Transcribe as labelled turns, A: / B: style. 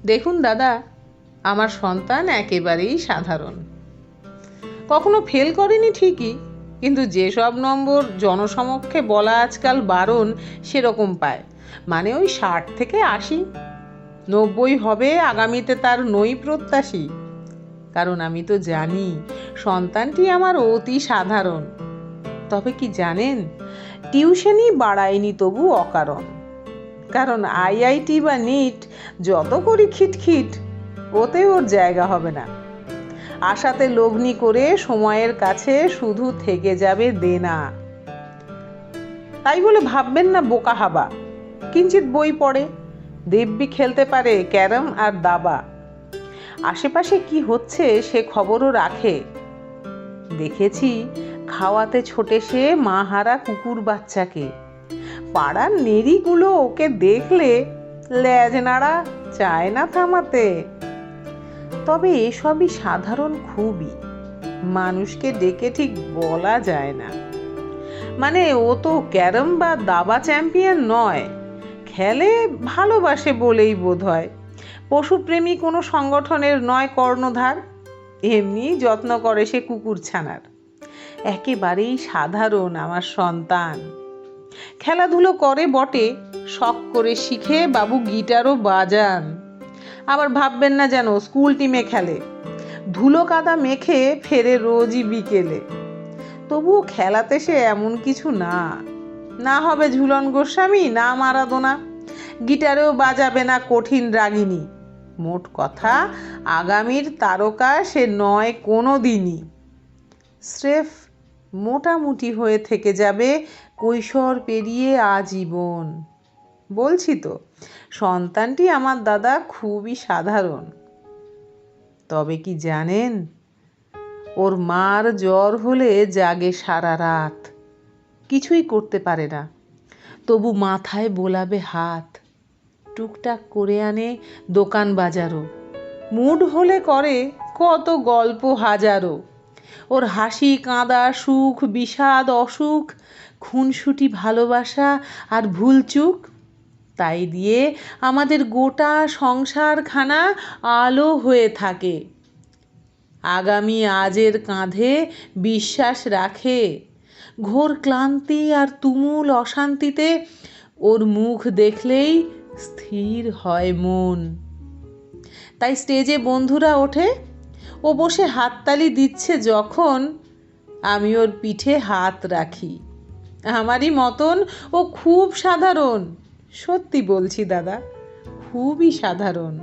A: দেখুন দাদা, আমার সন্তান একেবারেই সাধারণ। কখনো ফেল করেনি ঠিকই, কিন্তু যেসব নম্বর জনসমক্ষে বলা আজকাল বারণ সেরকম পায়। মানে ওই 60 থেকে 80, 90 হবে আগামীতে তার নই প্রত্যাশী। কারণ আমি তো জানি সন্তানটি আমার অতি সাধারণ। তবে কি জানেন, টিউশনই বাড়ায়নি তবু অকারণ। কারণ আইআইটি বা নিট যত করি খিটখিট, ওতে ওর জায়গা হবে না। আশাতে লগ্নি করে সময়ের কাছে শুধু থেকে যাবে দেনা। তাই বলে ভাববেন না বোকা হাবা। কিঞ্চিত বই পড়ে, দিব্যি খেলতে পারে ক্যারম আর দাবা। আশেপাশে কি হচ্ছে সে খবরও রাখে। দেখেছি খাওয়াতে ছোটে সে মাহারা কুকুর বাচ্চাকে। পাড়ার নেড়িগুলো ওকে দেখলে লেজ নাড়া চায় না থামাতে। তবে এসবই সাধারণ খুবই, মানুষকে ডেকে ঠিক বলা যায় না। মানে ও তো ক্যারম বা দাবা চ্যাম্পিয়ন নয়, খেলে ভালোবাসে বলেই বোধ হয়। পশুপ্রেমী কোনো সংগঠনের নয় কর্ণধার, এমনি যত্ন করে সে কুকুর ছানার। একেবারেই সাধারণ আমার সন্তান। খেলাধুলো করে বটে, শখ করে শিখে বাবু গিটারও বাজান। আবার ভাববেন না যেন স্কুল টিমে খেলে, ধুলো কাদা মেখে ফেরে রোজই বিকেলে। তবুও খেলাতে সে এমন কিছু না, না হবে ঝুলন গোস্বামী, না মারাদোনা। গিটারেও বাজাবে না কঠিন রাগিনী। মোট কথা আগামীর তারকা সে নয় কোনো দিনই। স্রেফ মোটামুটি হয়ে থেকে যাবে কৈশোর পেরিয়ে আজীবন। বলছি তো, সন্তানটি আমার দাদা খুবই সাধারণ। তবে কি জানেন, ওর মার জ্বর হলে জাগে সারা রাত, কিছুই করতে পারে না, তবু মাথায় বোলাবে হাত। টুকটাক করে আনে দোকান বাজারও, মুড হলে করে কত গল্প হাজারো। ওর হাসি কাঁদা, সুখ বিষাদ অসুখ, খুনসুটি ভালোবাসা আর ভুলচুক, তাই দিয়ে আমাদের গোটা সংসারখানা আলো হয়ে থাকে। আগামী আজের কাঁধে বিশ্বাস রাখে। ঘোর ক্লান্তি আর তুমুল অশান্তিতে ওর মুখ দেখলেই স্থির হয় মন। তাই স্টেজে বন্ধুরা ওঠে, ও বসে হাততালি দিচ্ছে যখন, আমি ওর পিঠে হাত রাখি। আমারই মতন ও খুব সাধারণ, সত্যি বলছি দাদা, খুবই সাধারণ।